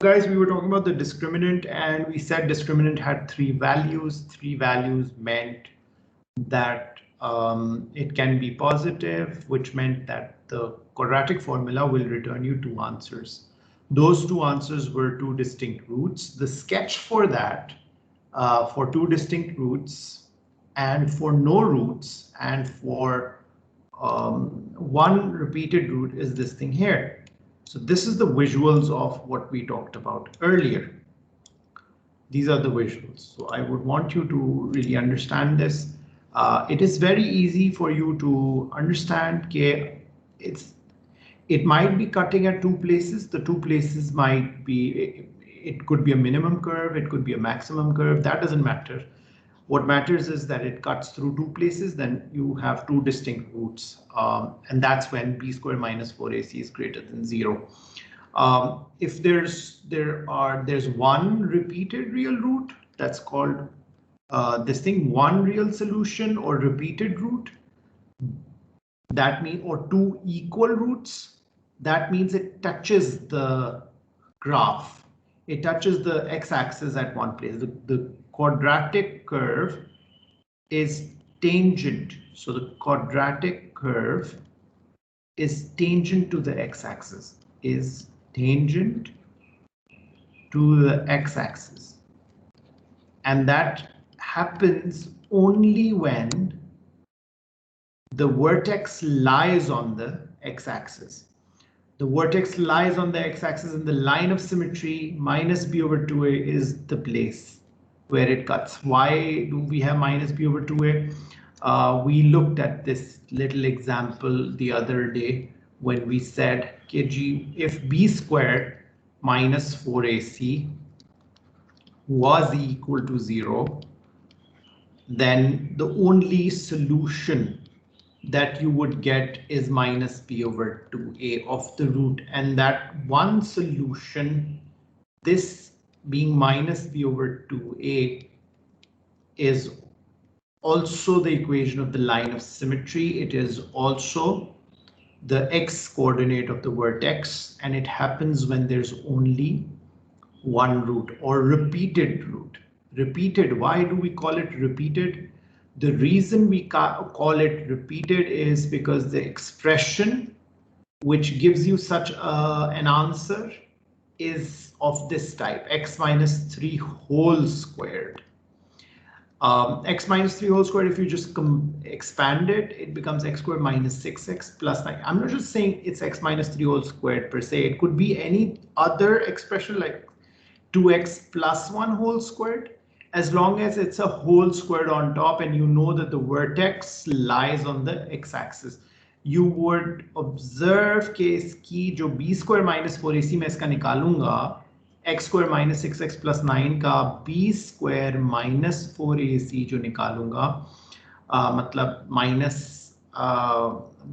Guys, we were talking about the discriminant and we said discriminant had three values. Three values meant that it can be positive, which meant that the quadratic formula will return you two answers. Those two answers were two distinct roots. The sketch for that, for two distinct roots and for no roots and for one repeated root is this thing here. So this is the visuals of what we talked about earlier. These are the visuals. So I would want you to really understand this. It is very easy for you to understand that it might be cutting at two places. The two places might be, it could be a minimum curve, it could be a maximum curve, that doesn't matter. What matters is that it cuts through two places, then you have two distinct roots. And that's when b squared minus 4ac is greater than 0. If there's one repeated real root, that's called this thing, one real solution or repeated root. That means, or two equal roots, that means it touches the graph. It touches the x-axis at one place. The quadratic curve is tangent. So the quadratic curve is tangent to the x-axis, is tangent to the x-axis. And that happens only when the vertex lies on the x-axis. The vertex lies on the x-axis and the line of symmetry minus b over 2a is the place where it cuts. Why do we have minus b over 2a? We looked at this little example the other day when we said, KG, if b squared minus 4ac was equal to 0, then the only solution that you would get is minus b over 2a of the root. And that one solution, this being minus b over 2a, is also the equation of the line of symmetry. It is also the x coordinate of the vertex, and it happens when there's only one root or repeated root. Repeated, why do we call it repeated? The reason we call it repeated is because the expression which gives you such an answer is of this type, x minus 3 whole squared. X minus 3 whole squared, if you just expand it, it becomes x squared minus 6x plus 9. I'm not just saying it's x minus 3 whole squared per se. It could be any other expression like 2x plus 1 whole squared, as long as it's a whole squared on top and you know that the vertex lies on the x-axis. You would observe कि इसकी जो b square minus 4ac मैं इसका निकालूंगा, x square minus 6x plus 9 का b square minus 4ac जो निकालूंगा, मतलब minus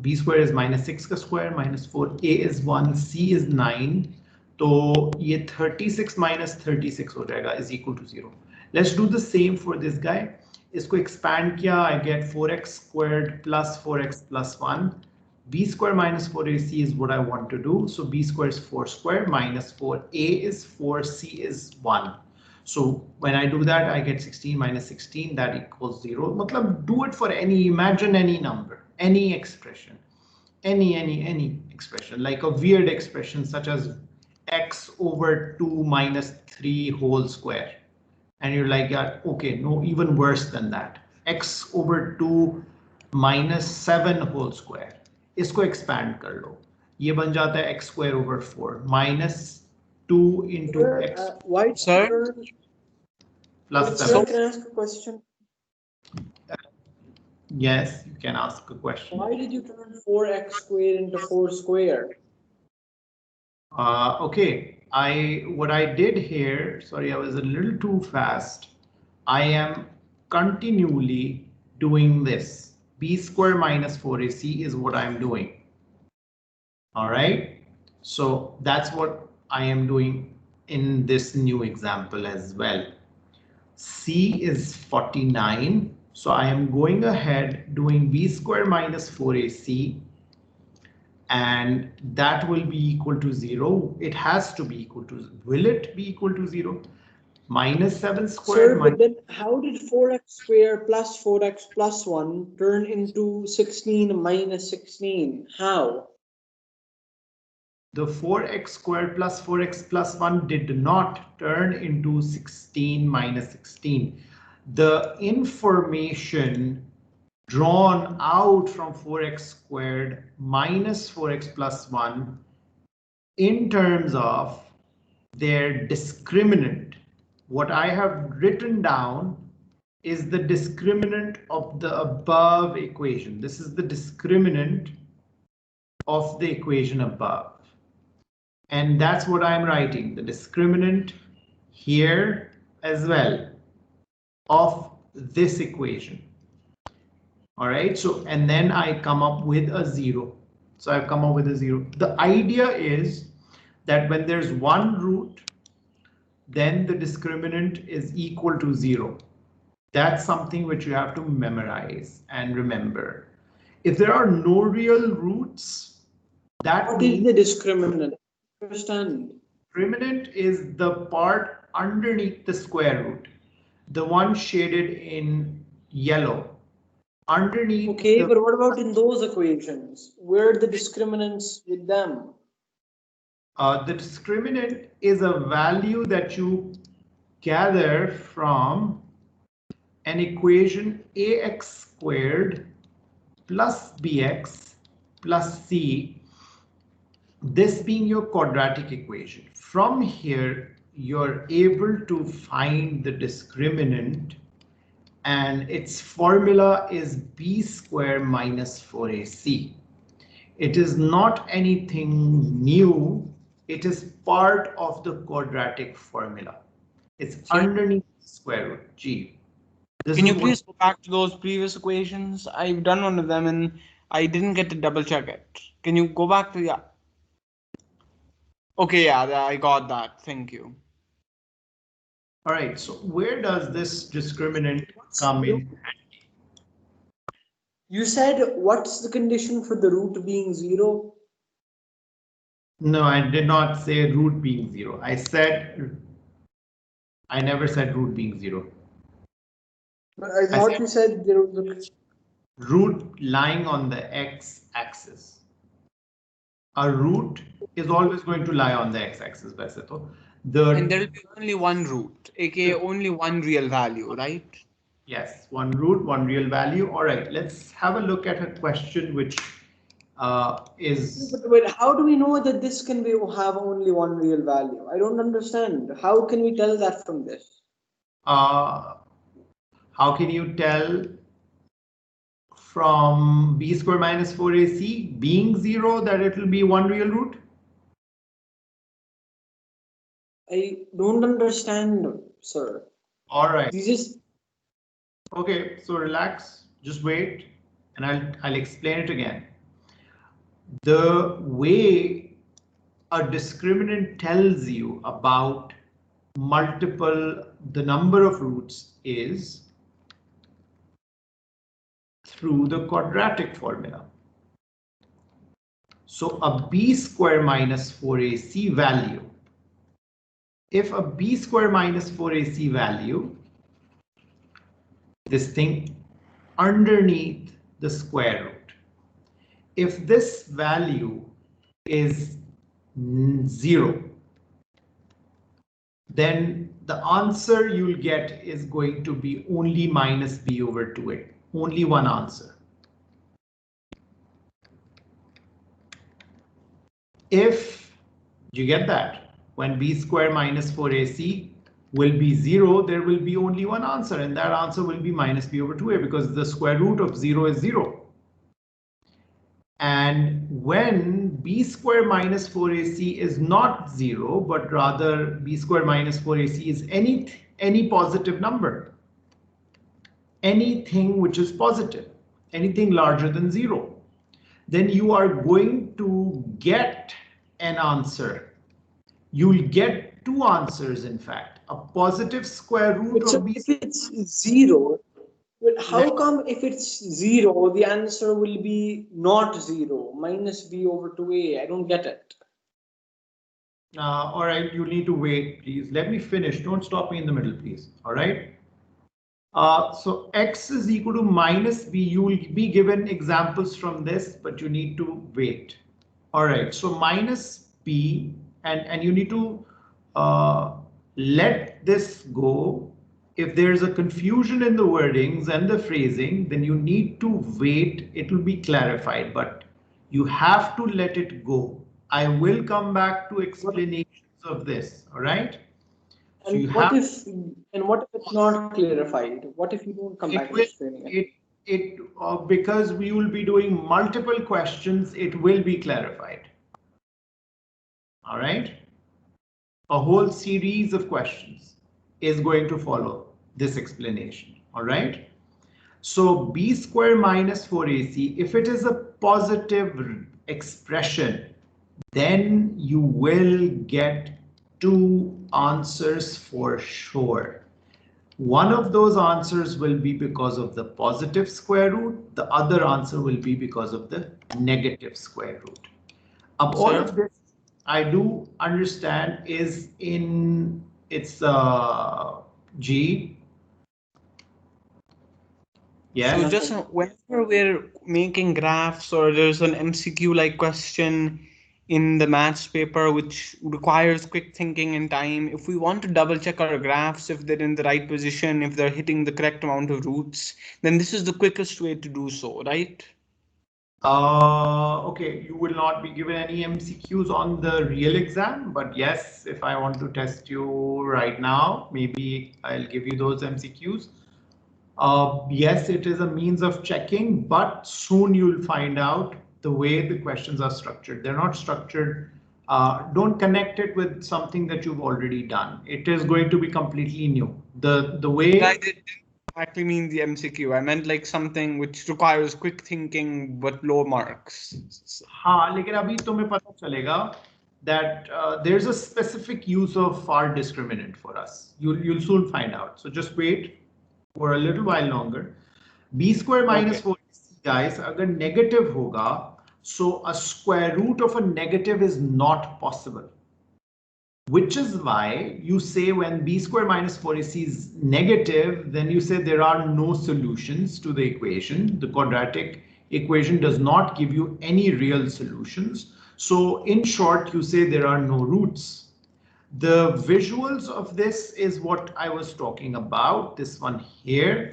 b square is minus 6 का square, minus 4a is 1, c is 9, तो ये 36 minus 36 हो जाएगा is equal to 0. Let's do the same for this guy. इसको expand किया, I get 4x squared plus 4x plus 1. b square minus 4ac is what I want to do. So b square is 4 square minus 4a is 4, c is 1. So when I do that, I get 16 minus 16, that equals 0. Matlab, do it for any, imagine any number, any expression, any expression, like a weird expression such as x over 2 minus 3 whole square. And you're like, yeah, okay, no, even worse than that. X over 2 minus 7 whole square. इसको expand कर लो. ये बन जाता है x square over 4 minus 2 into x. Why, sir? Plus 7. Can I ask a question? Yes, you can ask a question. Why did you turn 4x squared into 4 squared? Okay. What I did here, sorry, I was a little too fast. I am continually doing this. B square minus 4ac is what I'm doing. All right. So that's what I am doing in this new example as well. C is 49. So I am going ahead doing b square minus 4ac and that will be equal to 0. It has to be equal to, will it be equal to 0? Minus 7 squared. Sir, but then how did 4x squared plus 4x plus 1 turn into 16 minus 16? How? The 4x squared plus 4x plus 1 did not turn into 16 minus 16. The information drawn out from 4x squared minus 4x plus 1 in terms of their discriminant. What I have written down is the discriminant of the above equation. This is the discriminant of the equation above. And that's what I'm writing, the discriminant here as well of this equation. All right, so and then I come up with a 0. So I've come up with a 0. The idea is that when there's one root, then the discriminant is equal to 0. That's something which you have to memorize and remember. If there are no real roots, that means what is the discriminant? Understand? Discriminant is the part underneath the square root, the one shaded in yellow. Underneath. Okay, but what about in those equations? Where are the discriminants with them? The discriminant is a value that you gather from an equation ax squared plus bx plus c, this being your quadratic equation. From here, you're able to find the discriminant, and its formula is b squared minus 4ac. It is not anything new. It is part of the quadratic formula. It's underneath the square root. G. Can you please go back to those previous equations? I've done one of them and I didn't get to double check it. Can you go back to the... Okay, yeah, I got that. Thank you. All right, so where does this discriminant come in? You said what's the condition for the root being 0? No, I did not say root being 0. I never said root being 0. But I thought you said there was a root lying on the x-axis. A root is always going to lie on the x-axis. And there will be only one root, aka only one real value, right? Yes, one root, one real value. All right, let's have a look at a question which is... But how do we know that this can have only one real value? I don't understand. How can we tell that from this? How can you tell from b squared minus 4ac being 0 that it will be one real root? I don't understand, sir. All right. Okay, so relax, just wait, and I'll explain it again. The way a discriminant tells you about the number of roots is through the quadratic formula. So a b squared minus 4ac value, if a b squared minus 4ac value, this thing underneath the square root, if this value is 0, then the answer you'll get is going to be only minus b over 2a. Only one answer. If you get that, when b squared minus 4ac will be 0, there will be only one answer, and that answer will be minus b over 2a, because the square root of 0 is 0. And when b squared minus 4ac is not 0, but rather b squared minus 4ac is any positive number, anything which is positive, anything larger than 0, then you are going to get an answer. You'll get two answers, in fact, a positive square root of b. If it's 0, But how come if it's 0, the answer will be not 0, minus b over 2a? I don't get it. All right, you need to wait, please. Let me finish. Don't stop me in the middle, please. All right. So x is equal to minus b. You will be given examples from this, but you need to wait. All right. So minus b, and you need to let this go. If there's a confusion in the wordings and the phrasing, then you need to wait. It will be clarified, but you have to let it go. I will come back to explanations of this. All right. So And you what have. if it's not clarified? What if you don't come back and explain it? Because we will be doing multiple questions, it will be clarified. All right. A whole series of questions is going to follow this explanation. All right. So b square minus 4ac, if it is a positive expression, then you will get two answers for sure. One of those answers will be because of the positive square root. The other answer will be because of the negative square root. All of this, I do understand, is in its G. Yeah. So just whenever we're making graphs or there's an MCQ like question in the maths paper which requires quick thinking and time, if we want to double check our graphs, if they're in the right position, if they're hitting the correct amount of roots, then this is the quickest way to do so, right? Okay, you will not be given any MCQs on the real exam, but yes, if I want to test you right now, maybe I'll give you those MCQs. Yes, it is a means of checking, but soon you'll find out the way the questions are structured. They're not structured. Don't connect it with something that you've already done. It is going to be completely new. The way. I didn't exactly mean the MCQ. I meant like something which requires quick thinking but low marks. हाँ, लेकिन अभी तुम्हें पता चलेगा that there's a specific use of our discriminant for us. You'll soon find out. So just wait for a little while longer. B square minus 4ac, guys, अगर negative होगा, so a square root of a negative is not possible. Which is why you say when b square minus 4ac is negative, then you say there are no solutions to the equation. The quadratic equation does not give you any real solutions. So in short, you say there are no roots. The visuals of this is what I was talking about, this one here.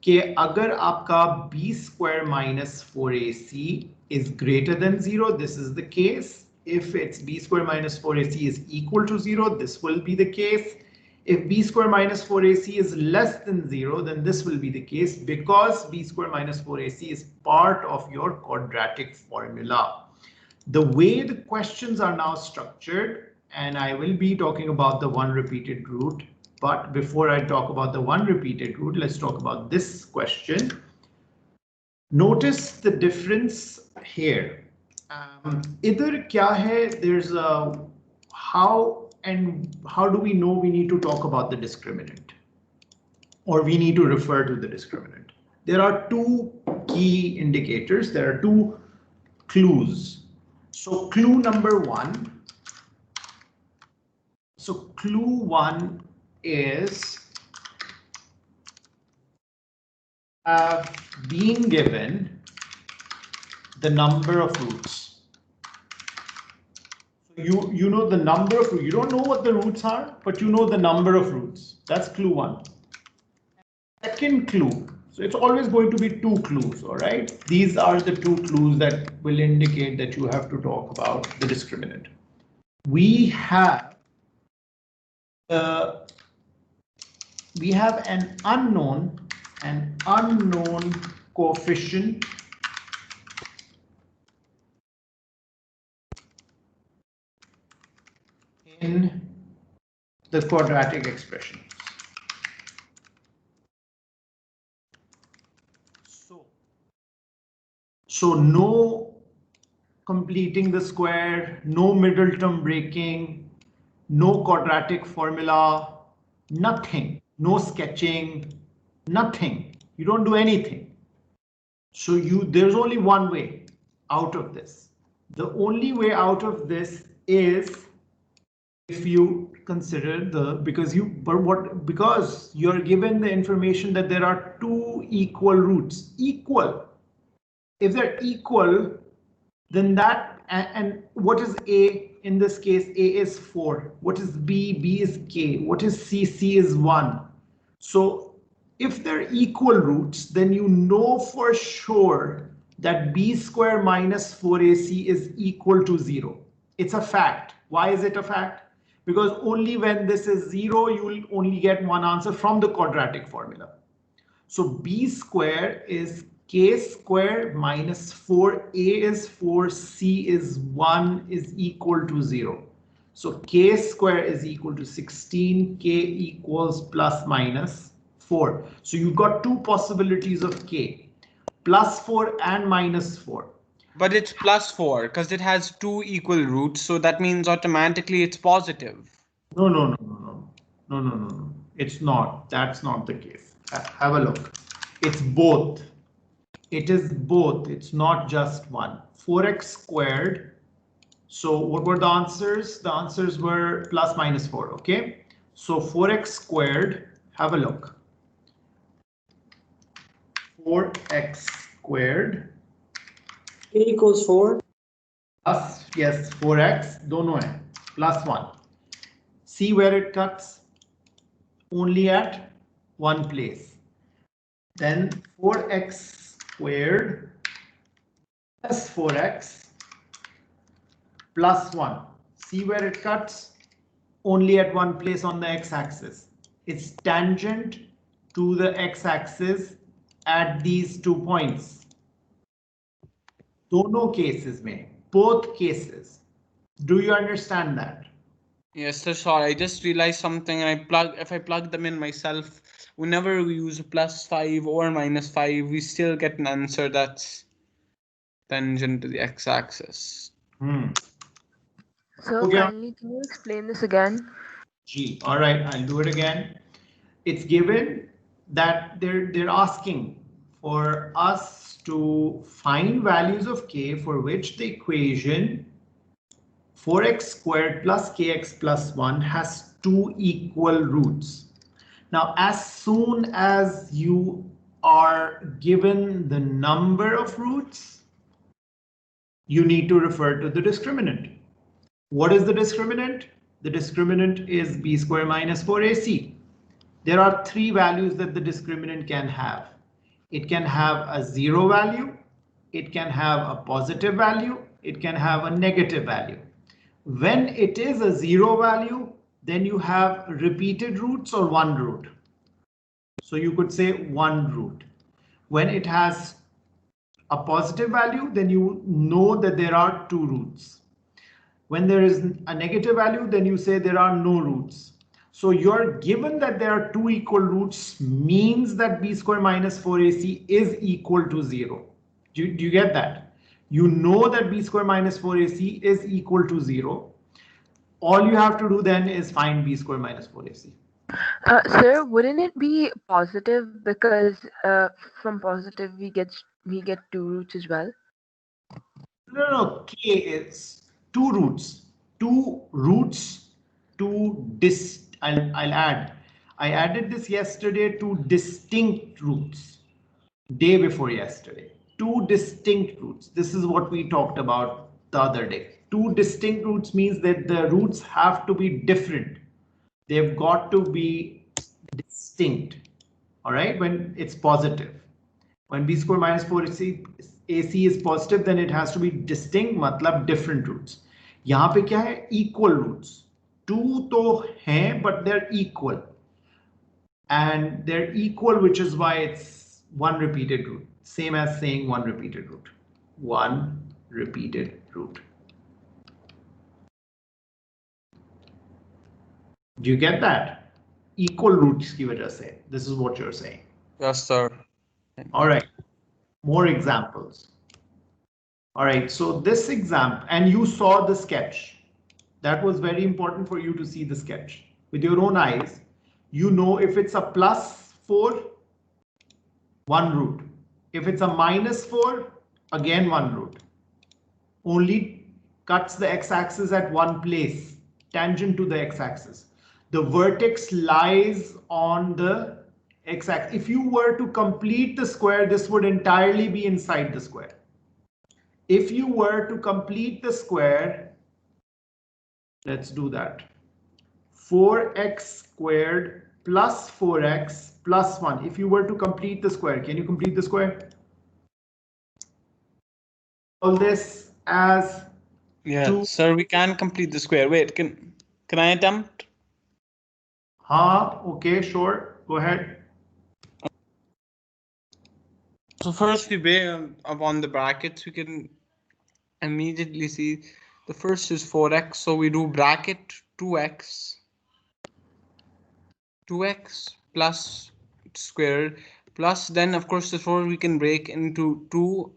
कि अगर आपका b square minus 4ac is greater than 0, this is the case. If it's b square minus 4ac is equal to 0, this will be the case. If b square minus 4ac is less than 0, then this will be the case because b square minus 4ac is part of your quadratic formula. The way the questions are now structured, and I will be talking about the one repeated root, but before I talk about the one repeated root, let's talk about this question. Notice the difference here. इधर क्या है? There's a how do we know we need to talk about the discriminant, or we need to refer to the discriminant? There are two key indicators. There are two clues. So clue number one. So clue one is being given the number of roots. So you know the number of roots. You don't know what the roots are, but you know the number of roots. That's clue one. Second clue. So it's always going to be two clues, all right? These are the two clues that will indicate that you have to talk about the discriminant. We have an unknown coefficient in the quadratic expression. So no completing the square, no middle term breaking, no quadratic formula, nothing, no sketching, nothing. You don't do anything. So there's only one way out of this. The only way out of this is if you consider because you're given the information that there are two equal roots. Equal. If they're equal, then that, and what is A in this case? A is 4. What is B? B is K. What is C? C is 1. So if they're equal roots, then you know for sure that B square minus 4AC is equal to 0. It's a fact. Why is it a fact? Because only when this is 0, you will only get one answer from the quadratic formula. So B square is K square minus 4A is 4, C is 1 is equal to 0. So K square is equal to 16, K equals plus minus 4. So you've got two possibilities of K, plus 4 and minus 4. But it's plus 4 because it has two equal roots. So that means automatically it's positive. No. It's not. That's not the case. Have a look. It's both. It is both. It's not just one. 4x squared. So what were the answers? The answers were plus minus 4. Okay. So 4x squared. Have a look. 4x squared. A equals 4. Plus, yes, 4x. Dono hai. Plus 1. See where it cuts? Only at one place. Then 4x squared plus 4x plus 1. See where it cuts? Only at one place on the x-axis. It's tangent to the x-axis at these 2 points. Dono cases mein, both cases. Do you understand that? Yes, sir. Sorry, I just realized something. And if I plug them in myself, whenever we use plus 5 or minus 5, we still get an answer that's tangent to the x-axis. So Okay. kindly, can you explain this again? G. All right, I'll do it again. It's given that they're asking for us to find values of K for which the equation 4x squared plus kx plus 1 has two equal roots. Now, as soon as you are given the number of roots, you need to refer to the discriminant. What is the discriminant? The discriminant is b square minus 4ac. There are three values that the discriminant can have. It can have a 0 value, it can have a positive value, it can have a negative value. When it is a 0 value, then you have repeated roots or one root. So you could say one root. When it has a positive value, then you know that there are two roots. When there is a negative value, then you say there are no roots. So you're given that there are two equal roots means that b square minus 4ac is equal to 0. Do you get that? You know that b square minus 4ac is equal to 0. All you have to do then is find b square minus 4ac. Sir, wouldn't it be positive because from positive we get two roots as well? No. K is two roots. I'll add. I added this yesterday, two distinct roots. Day before yesterday. Two distinct roots. This is what we talked about the other day. Two distinct roots means that the roots have to be different. They've got to be distinct. All right, when it's positive. When b square minus 4ac is positive, then it has to be distinct, matlab different roots. यहाँ पे क्या है? Equal roots. Two तो हैं, but they're equal. And they're equal, which is why it's one repeated root. Same as saying one repeated root. One repeated root. Do you get that? Equal roots ki wajah se. This is what you're saying. Yes, sir. All right. More examples. All right. So this example, and you saw the sketch. That was very important for you to see the sketch. With your own eyes, you know if it's a plus 4, one root. If it's a -4, again one root. Only cuts the x-axis at one place, tangent to the x-axis. The vertex lies on the x-axis. If you were to complete the square, this would entirely be inside the square. If you were to complete the square, let's do that. 4x squared plus 4x plus 1. If you were to complete the square, can you complete the square? All this as sir, we can complete the square. Wait, can I attempt? Okay, sure. Go ahead. So first we break upon the brackets. We can immediately see the first is 4x. So we do bracket 2x plus squared plus, then of course the 4 we can break into 2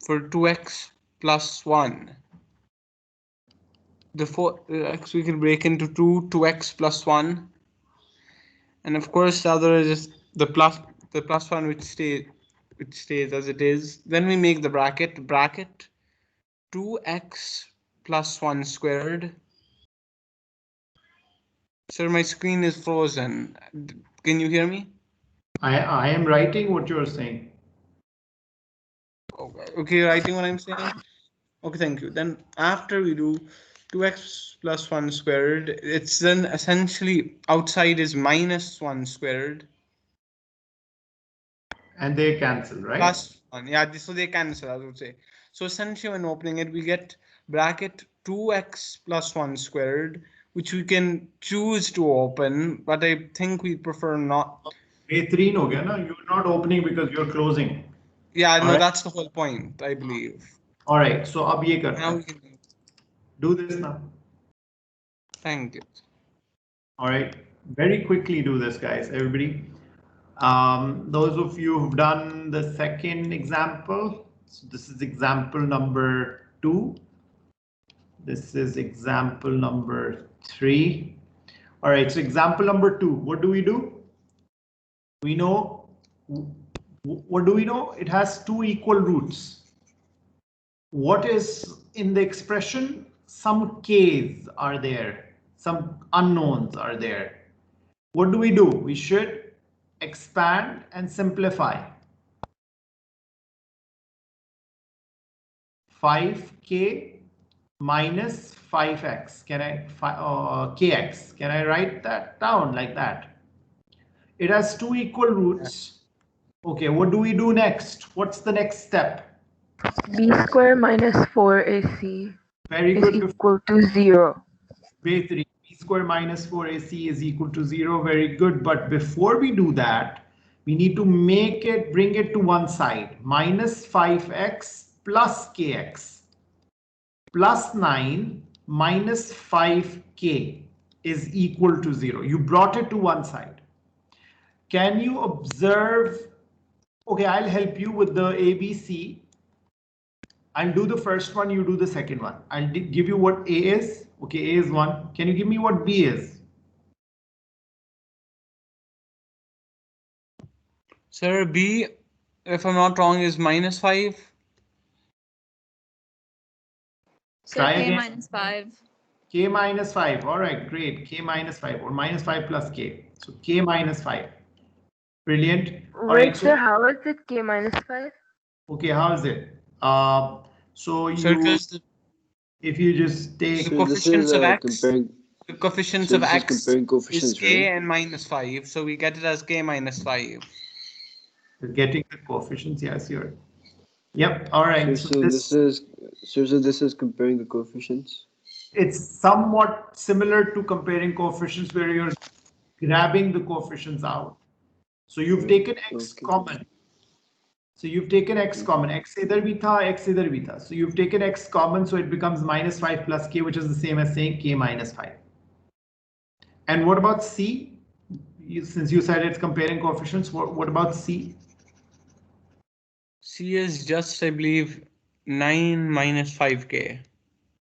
for 2x plus 1. The 4x we can break into 2x plus 1, and of course the other is just the plus 1 which stays as it is. Then we make the bracket 2x plus 1 squared. Sir, my screen is frozen. Can you hear me? I am writing what you're saying. Okay, writing what I'm saying. Okay, thank you. Then after we do 2x plus 1 squared, it's then essentially outside is minus 1 squared. And they cancel, right? Plus 1. Yeah, so they cancel, I would say. So essentially when opening it, we get bracket 2x plus 1 squared, which we can choose to open, but I think we prefer not. A3 no gaya na? You're not opening because you're closing. Yeah, no, right? that's the whole point, I believe. All right, so ab ye karte Now we hain. can Do this now. thank you. All right, very quickly do this, guys, everybody. Those of you who've done the second example, so this is example number 2. This is example number 3. All right, so example number 2, what do? We know, what do we know? It has 2 equal roots. What is in the expression? Some k's are there, some unknowns are there. What do? We should expand and simplify. 5k minus 5x. Kx. Can I write that down like that? It has 2 equal roots. Okay, what do we do next? What's the next step? B square minus 4ac Very is good. equal to 0. B square minus 4ac is equal to 0. Very good. But before we do that, we need to bring it to one side. Minus 5x plus kx plus 9 minus 5k is equal to 0. You brought it to one side. Can you observe? Okay, I'll help you with the ABC. I'll do the first one, you do the second one. I'll give you what A is. Okay, A is 1. Can you give me what B is? Sir, B, if I'm not wrong, is minus 5. So Try K again. minus 5. K minus 5. All right, great. K minus 5 or minus 5 plus K. So K minus 5. Brilliant. All Wait, right, sir, how is it k minus 5? Okay, how is it? So if you just take the coefficients of x, comparing. the coefficients So of this is x comparing is coefficients, k right? and minus 5. So we get it as k minus 5. getting the coefficients, yes, you're. Yep. All right. So this is comparing the coefficients. It's somewhat similar to comparing coefficients where you're grabbing the coefficients out. So you've taken x common. So you've taken x common. X either bhi tha, x either bhi tha. So you've taken x common, so it becomes minus 5 plus k, which is the same as saying k minus 5. And what about C? Since you said it's comparing coefficients, what about C? C is just, I believe, 9 minus 5k.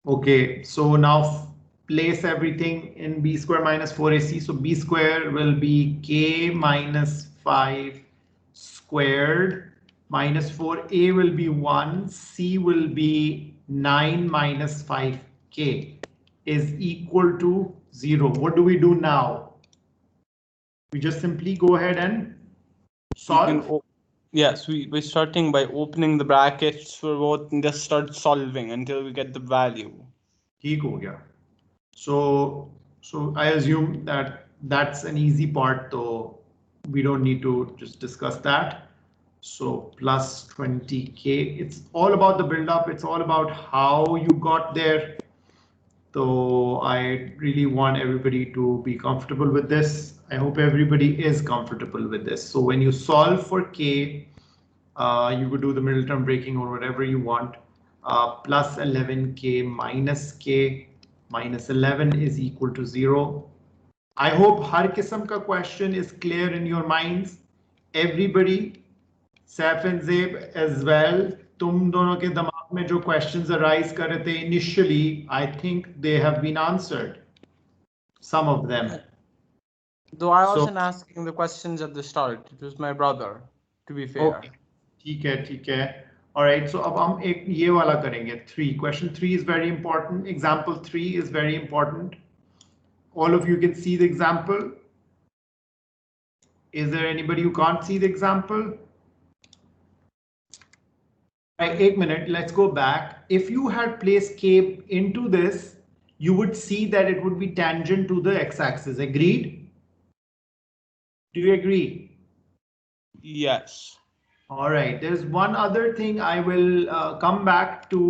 Okay, so now place everything in b square minus 4ac. So b square will be k minus 5 square squared minus 4a will be 1, c will be 9 minus 5k is equal to 0. What do we do now? We just simply go ahead and solve. Yes, we're starting by opening the brackets for both and just start solving until we get the value. ठीक हो गया. So I assume that that's an easy part, though we don't need to just discuss that. So plus 20k, it's all about the build up. It's all about how you got there. So I really want everybody to be comfortable with this. I hope everybody is comfortable with this. So when you solve for k, you could do the middle term breaking or whatever you want. Plus 11k minus k minus 11 is equal to 0. I hope har kisam ka question is clear in your minds. Everybody, Saif and Zeb as well. तुम दोनों के दिमाग में जो questions arise कर रहे थे initially, I think they have been answered. Some of them. Though I wasn't asking the questions at the start. It was my brother, to be fair. Okay. ठीक है, ठीक है. All right, so अब हम एक ये वाला करेंगे 3. Question 3 is very important. Example 3 is very important. All of you can see the example. Is there anybody who can't see the example? Right, 1 minute, let's go back. If you had placed k into this, you would see that it would be tangent to the x-axis. Agreed? Do you agree? Yes. All right, there's one other thing I will come back to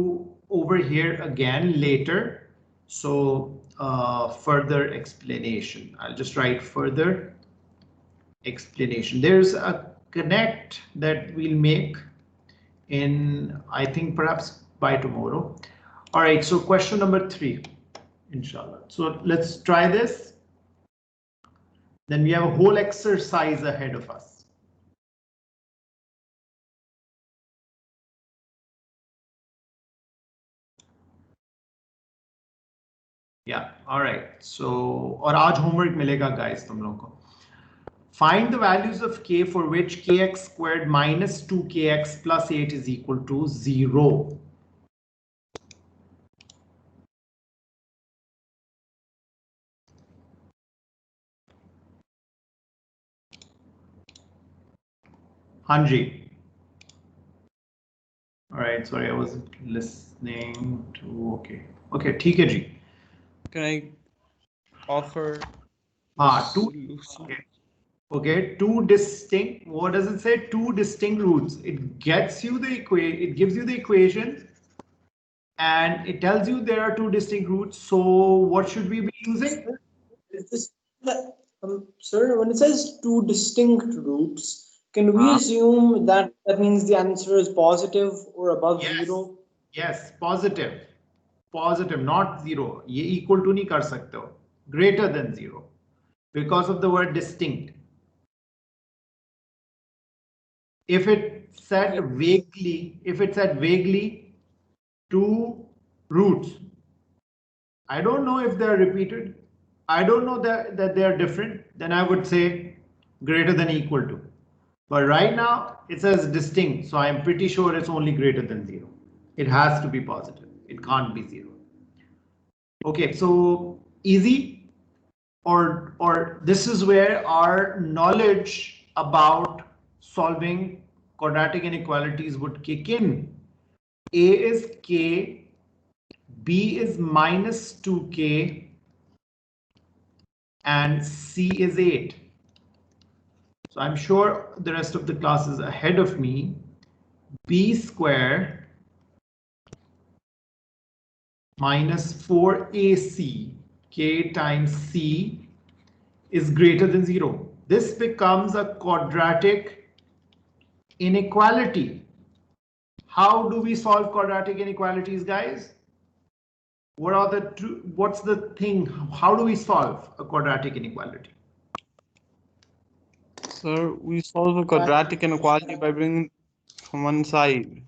over here again later. So further explanation. I'll just write further explanation. There's a connect that we'll make in, I think, perhaps by tomorrow. All right, so question number 3, inshallah. So let's try this. Then we have a whole exercise ahead of us. Yeah, all right. So, और आज homework मिलेगा guys तुम लोगों को. Find the values of k for which kx squared minus 2kx plus 8 is equal to 0. Hanji. All right, sorry, I wasn't listening to, okay. Okay, ठीक है जी. Can I offer? Two. Okay, two distinct, what does it say? Two distinct roots. It gets you the it gives you the equation and it tells you there are two distinct roots. So what should we be using? Sir, when it says two distinct roots, can we assume that that means the answer is positive or above 0? Yes, positive. Positive, not 0. ये equal to नहीं कर सकते हो. Greater than 0 because of the word distinct. If it said vaguely two roots, I don't know if they're repeated. I don't know that they are different. Then I would say greater than equal to. But right now it says distinct. So I'm pretty sure it's only greater than 0. It has to be positive. It can't be 0. Okay, so easy or this is where our knowledge about solving quadratic inequalities would kick in. A is k, B is minus 2k, and C is 8. So I'm sure the rest of the class is ahead of me. B square minus 4ac, k times c is greater than 0. This becomes a quadratic inequality. How do we solve quadratic inequalities, guys? What are the two, what's the thing? How do we solve a quadratic inequality? Sir, we solve a quadratic inequality by bringing from one side.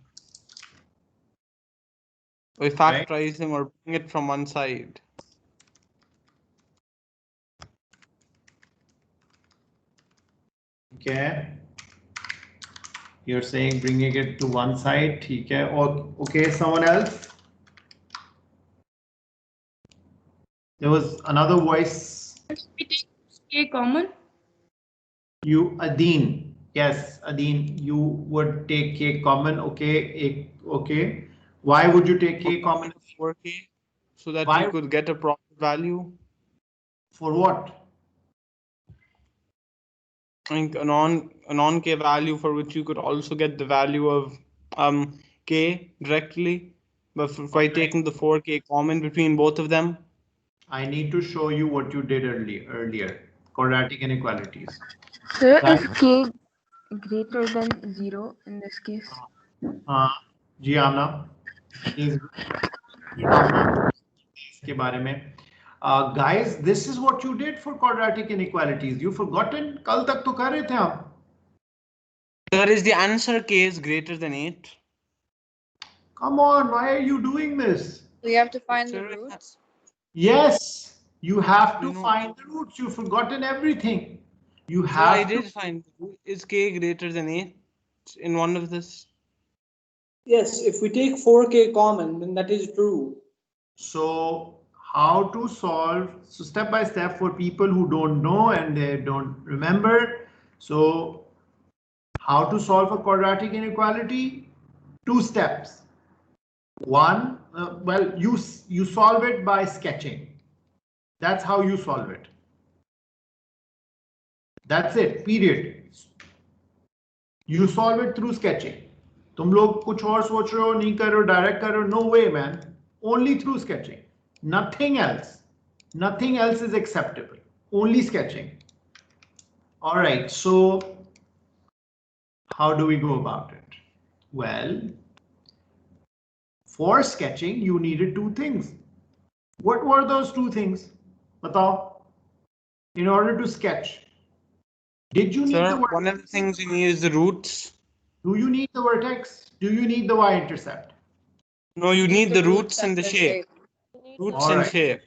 By factorizing or bring it from one side. Okay. You're saying bringing it to one side. Okay. Okay. Someone else. There was another voice. We take K common. You, Adeen. Yes, Adeen, you would take K common. Okay. Okay. Why would you take K common? 4K, so that Why? we could get a proper value. For what? I think a non K value for which you could also get the value of K directly, but by taking the 4K common between both of them. I need to show you what you did earlier. Quadratic inequalities. Sir, That, is k greater than 0 in this case? Ji Amna, please, आमना, इसके बारे में. Guys, this is what you did for quadratic inequalities. You forgotten? कल तक तो कर रहे थे हम. Sir, is the answer K is greater than 8? Come on, why are you doing this? We have to find the Sir, roots. Yes, you have to You know- find the roots. You've forgotten everything. You Sir, I have to. did find. Is K greater than 8 in one of this? Yes, if we take 4k common, then that is true. So how to solve, so step by step for people who don't know and they don't remember. So how to solve a quadratic inequality? 2 steps. One, well, you solve it by sketching. That's how you solve it. That's it, period. You solve it through sketching. तुम लोग कुछ और सोच रहे हो, नहीं कर रहे हो, डायरेक्ट कर रहे हो, no way, man. Only through sketching. Nothing else. Nothing else is acceptable. Only sketching. All right, so how do we go about it? Well, for sketching, you needed 2 things. What were those 2 things? Batao. In order to sketch. Did you need Sir, the one of the things you need is the roots. Do you need the vertex? Do you need the y-intercept? No, you need the roots and the shape. Roots All and right. shape.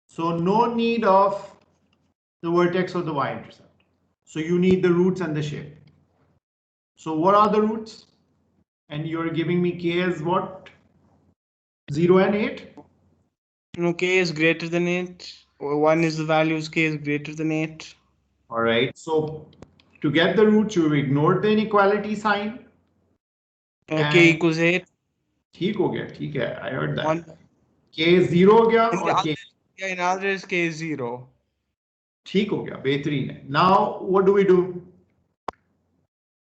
So no need of the vertex or the y-intercept. So you need the roots and the shape. So what are the roots? And you're giving me k as what? 0 and 8? No, K is greater than 8. One is the values K is greater than 8. All right. So to get the roots, you ignored the inequality sign. K equals 8. ठीक हो गया, ठीक है, I heard that. One. K 0 हो गया And the और other, K yeah, in other is K is 0. ठीक हो गया, बेहतरीन है. Now what do we do?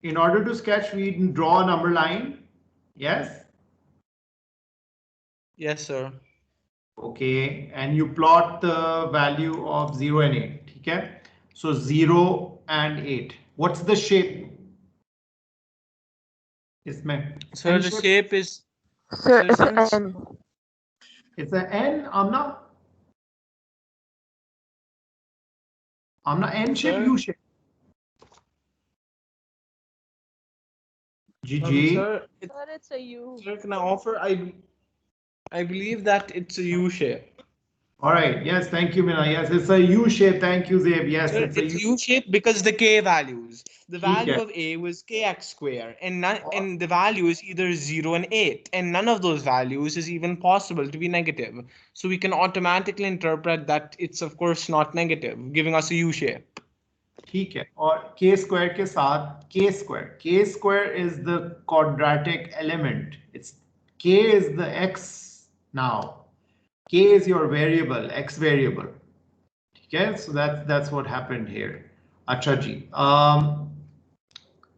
In order to sketch, we draw a number line. Yes. Yes, sir. Okay, and you plot the value of 0 and 8. Okay, so 0 and 8. What's the shape? Sir, the shape is. Sir, it's since- n. It's an N, Amna. Amna, N shape, Sir? U shape. GG. Sir, It's a U. sir, can I offer? I believe that it's a U shape. All right. Yes. Thank you, Mina. Yes, it's a U shape. Thank you, Zeb. Yes, Sir, it's a it's U. U shape because the K values. The value Okay. of A was kx square, and the value is either 0 and 8, and none of those values is even possible to be negative. So we can automatically interpret that it's of course not negative, giving us a U shape. ठीक है. और k square के साथ k square. K square is the quadratic element. It's k is the x now. K is your variable, x variable. Okay, so that's what happened here. Acha ji.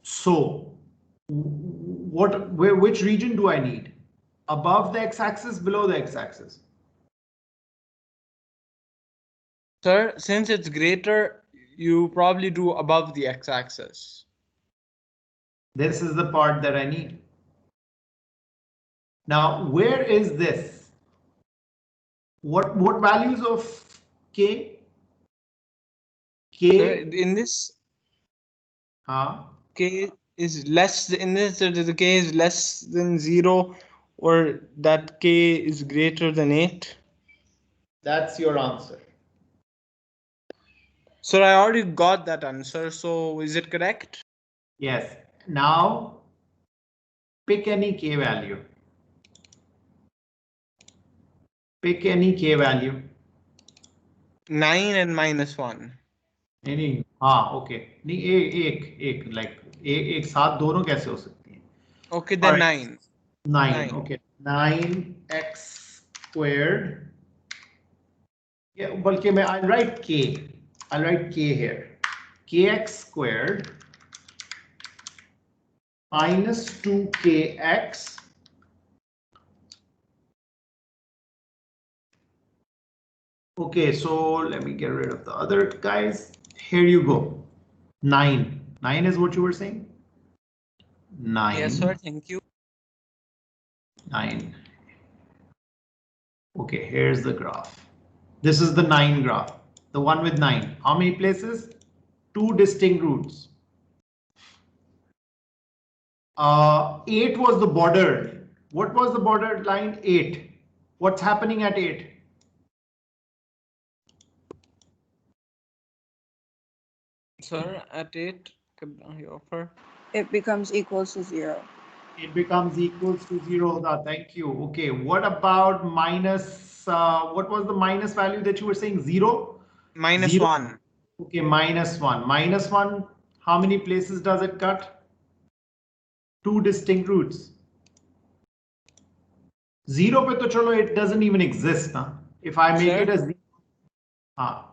So which region do I need? Above the x-axis, below the x-axis? Sir, since it's greater, you probably do above the x-axis. This is the part that I need. Now, where is this? What values of k? K. Sir, in this, K is less. In this, the K is less than 0, or that K is greater than 8. That's your answer. Sir, I already got that answer. So is it correct? Yes. Now Pick any k value. Pick any k value. 9 and -1. नहीं हाँ okay नहीं एक like एक साथ दोनों कैसे हो सकती हैं? Okay, then 9. 9 okay 9x squared. Yeah, बल्कि मैं I'll write k here. Kx squared minus 2kx okay, so let me get rid of the other guys. Here you go. 9 is what you were saying? 9. Yes, sir. Thank you. 9. Okay, here's the graph. This is the 9 graph, the one with 9. How many places? 2 distinct roots. 8 was the border. What was the border line? 8. What's happening at 8? Sir, at 8, your offer. It becomes equals to 0. It becomes equals to 0. Thank you. Okay, what about minus, what was the minus value that you were saying? 0? -1. Okay, -1. -1, how many places does it cut? 2 distinct roots. 0 pe to chalo, it doesn't even exist. Na? If I make it a 0,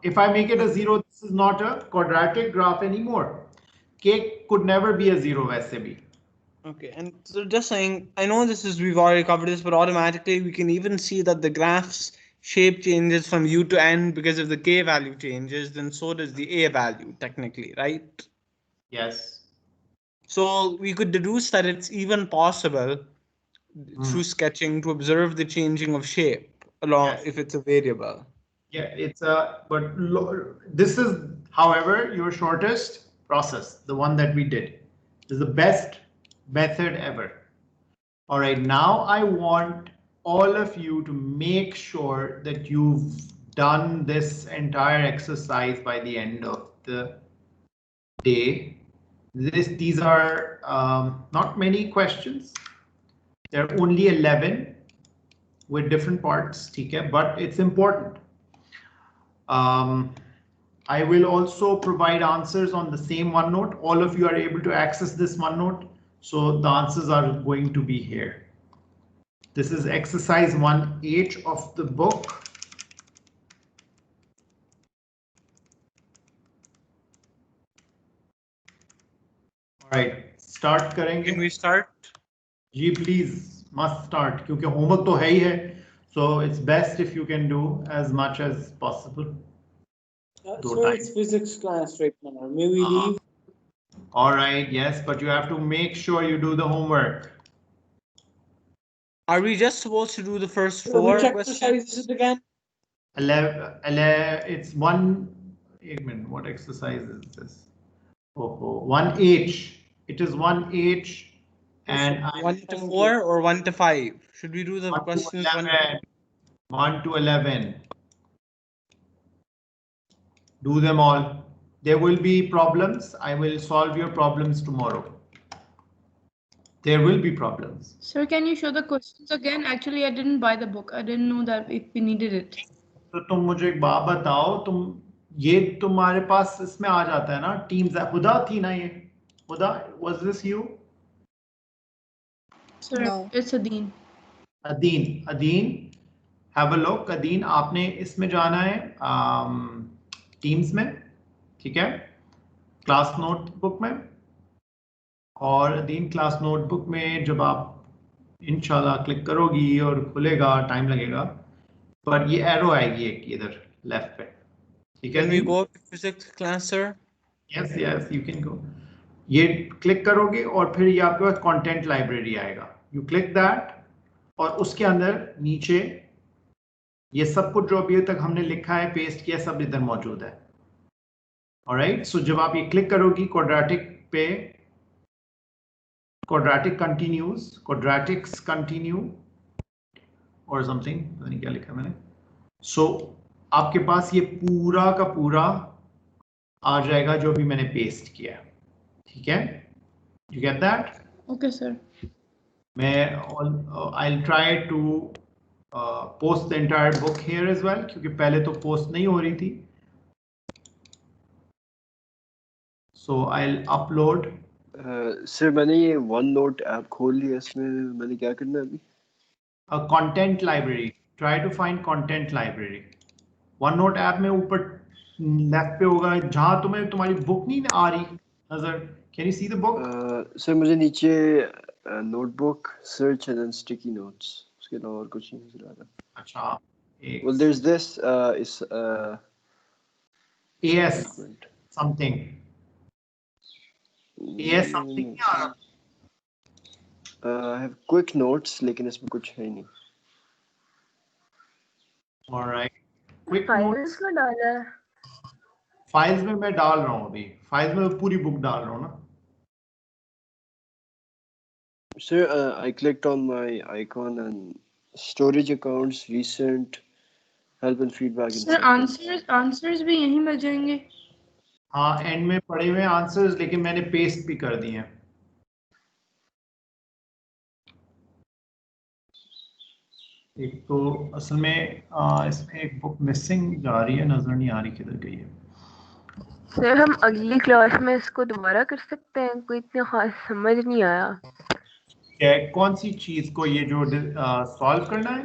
if I make it a 0, this is not a quadratic graph anymore. K could never be a 0 वैसे भी. Okay, and so just saying, I know we've already covered this, but automatically we can even see that the graph's shape changes from U to N because if the K value changes, then so does the A value technically, right? Yes. So we could deduce that it's even possible through sketching to observe the changing of shape along if it's a variable. Yeah, it's a, but this is, however, your shortest process, the one that we did. Is the best method ever. All right, now I want all of you to make sure that you've done this entire exercise by the end of the day. These are not many questions. There are only 11 with different parts, okay, but it's important. I will also provide answers on the same OneNote. All of you are able to access this OneNote. So the answers are going to be here. This is exercise 1H of the book. All right, start करेंगे. Can we start? Ji please, must start क्योंकि homework तो है ही है. So it's best if you can do as much as possible. Sir, it's physics class right now. May we leave? All right, yes, but you have to make sure you do the homework. Are we just supposed to do the first 4 Which questions? exercise is it again? 11, it's one. Wait a minute, what exercise is this? Oh, 1H. It is 1H. And 1 to 4 or 1 to 5? Should we do the 1 questions to 11. 1 to 11. Do them all. There will be problems. I will solve your problems tomorrow. There will be problems. Sir, can you show the questions again? Actually, I didn't buy the book. I didn't know that if we needed it. तो तुम मुझे एक बात बताओ, तुम ये तुम्हारे पास इसमें आ जाता है ना, टीम्स हुदा थी ना ये? हुदा, was this you? Sir, no. It's Adeen. Adeen, have a look. Adeen, आपने इसमें जाना है टीम्स में, ठीक है, क्लास नोटबुक में. और अदीन क्लास नोटबुक में जब आप इंशाल्लाह क्लिक करोगी और खुलेगा, टाइम लगेगा, पर ये एरो आएगी एक इधर लेफ्ट पे, ठीक है? Can we go to physics class, sir? Yes, yes, you can go. ये क्लिक करोगे और फिर ये आपके पास कंटेंट लाइब्रेरी आएगा. You click that और उसके अंदर नीचे ये सब कुछ जो अभी तक हमने लिखा है, पेस्ट किया, सब इधर मौजूद है. ऑलराइट, सो जब आप ये क्लिक करोगी क्वाड्रेटिक पे, quadratic continues, quadratics continue or something, पता नहीं क्या लिखा मैंने. So आपके पास ये पूरा का पूरा आ जाएगा जो भी मैंने पेस्ट किया, ठीक है? You get that? Okay, sir. I'll try to post the entire book here as well, क्योंकि पहले तो post नहीं हो रही थी. So I'll upload. सर मैंने ये OneNote ऐप खोल लिया, इसमें मैंने क्या करना है अभी? A content library. Try to find content library. OneNote app में ऊपर लेफ्ट पे होगा जहां तुम्हारी बुक नहीं आ रही नजर. Can you see the book? Sir मुझे नीचे notebook, search and then sticky notes. उसके अलावा और कुछ नहीं नजर आ रहा. अच्छा. Well, there's this. Is AS something. AS something नहीं आ रहा. I have quick notes, लेकिन इसमें कुछ है ही नहीं. All right. Quick files notes. में डाला है. फाइल्स में मैं डाल रहा हूँ अभी. फाइल्स में पूरी बुक डाल रहा हूँ ना. Sir, I clicked on my icon and storage accounts, recent, help and feedback. Sir answers भी यहीं मिल जाएंगे. हाँ एंड में पड़े हुए आंसर्स, लेकिन मैंने पेस्ट भी कर दिए हैं. एक तो असल में इसमें एक बुक मिसिंग जा रही है, नजर नहीं आ रही किधर गई है. सर हम अगली क्लास में इसको दोबारा कर सकते हैं, कोई इतना खास समझ नहीं आया. कौन सी चीज को, ये जो सॉल्व करना है?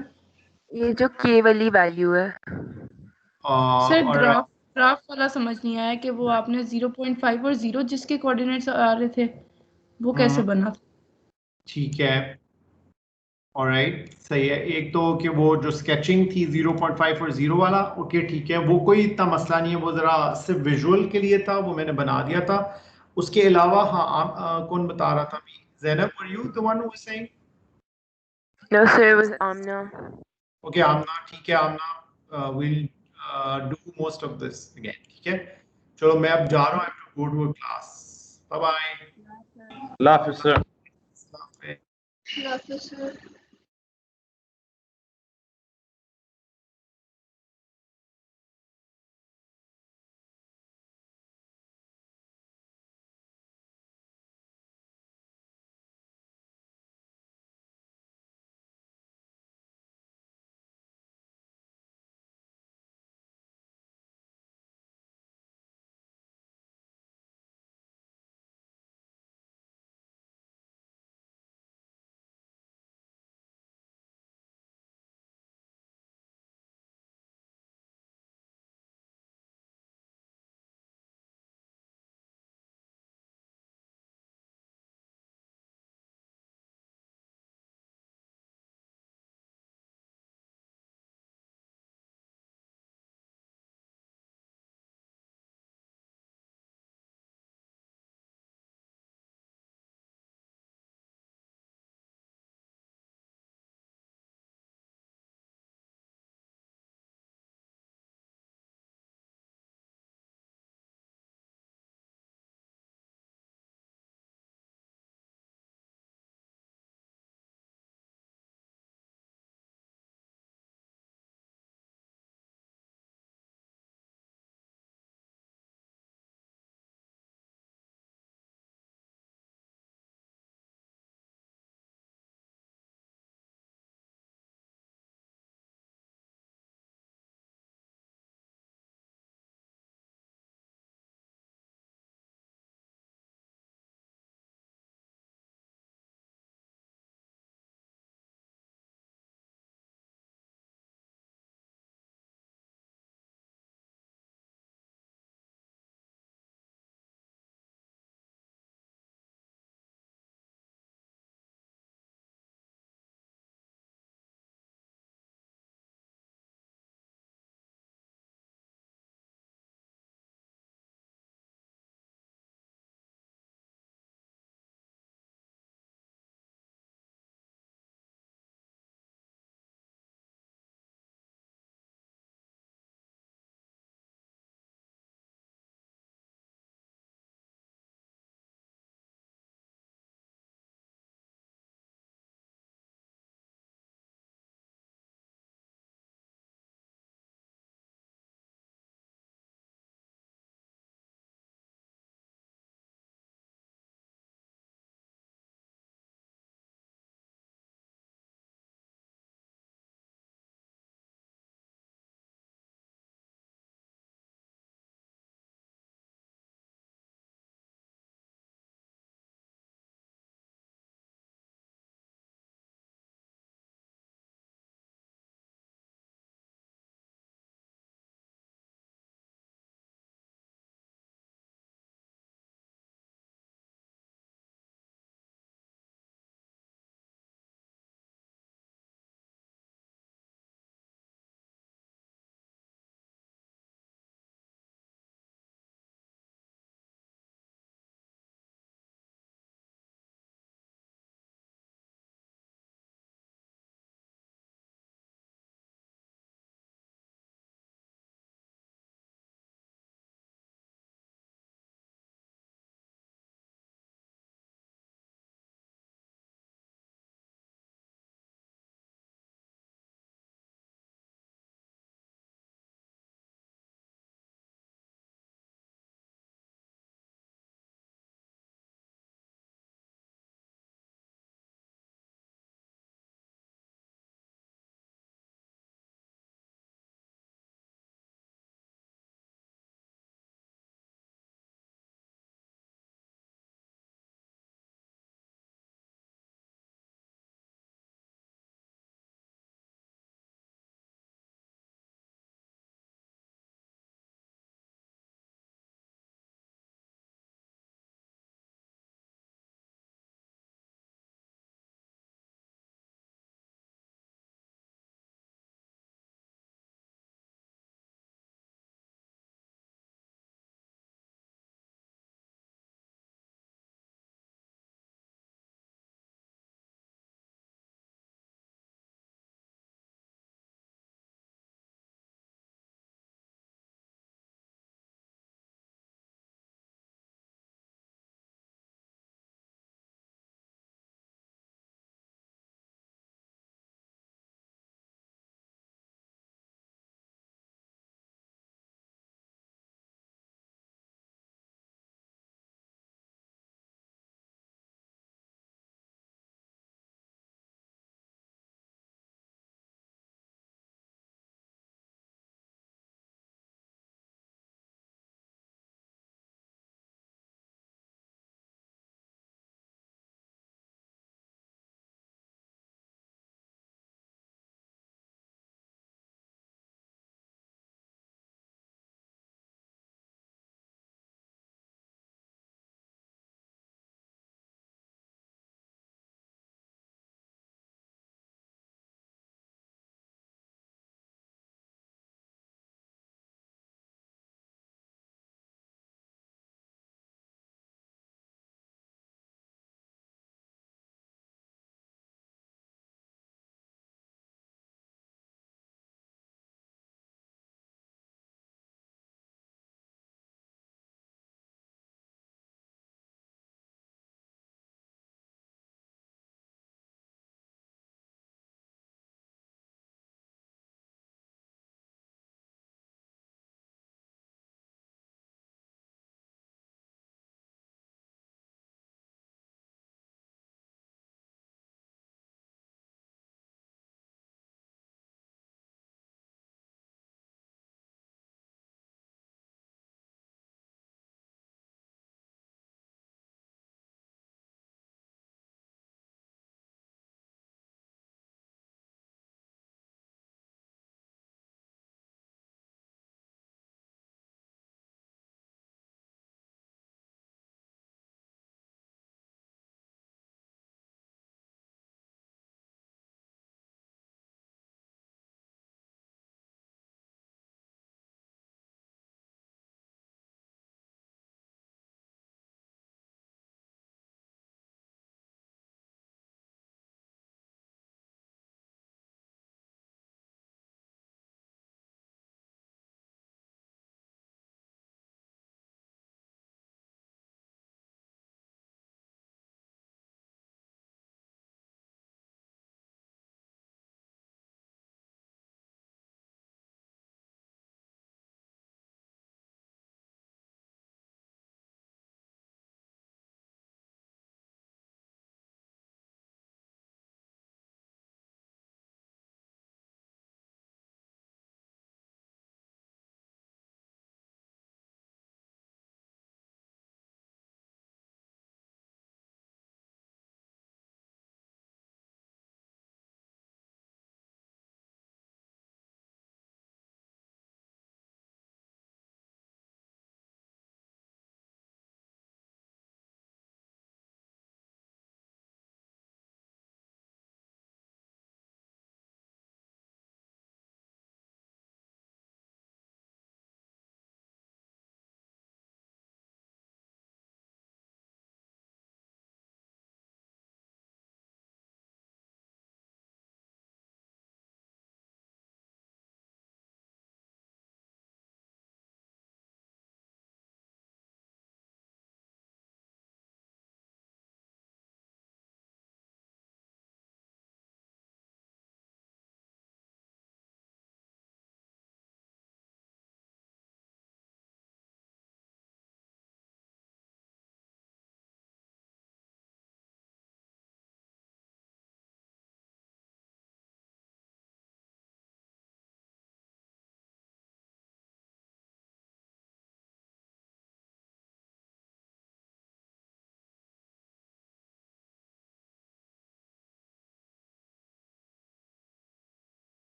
ये जो के वाली वैल्यू है. सर और ग्राफ वाला समझ नहीं आया कि वो आपने 0.5 और 0 जिसके कोऑर्डिनेट्स आ रहे थे वो कैसे बना. ठीक है. ऑलराइट, सही है. एक तो कि वो जो स्केचिंग थी 0.5 और 0 वाला, ओके ठीक है, वो कोई इतना मसला नहीं है, वो जरा सिर्फ विजुअल के लिए था, वो मैंने बना दिया था. उसके अलावा हाँ, कौन बता रहा था अभी? Zainab, were you the one who was saying? No sir, it was Aamna. Okay Aamna, ठीक है Aamna, will do most of this again. ठीक है, चलो मैं अब जा रहा हूँ. I have to go to a class. Bye bye. अल्लाह हाफिज़ सर. अल्लाह हाफिज़.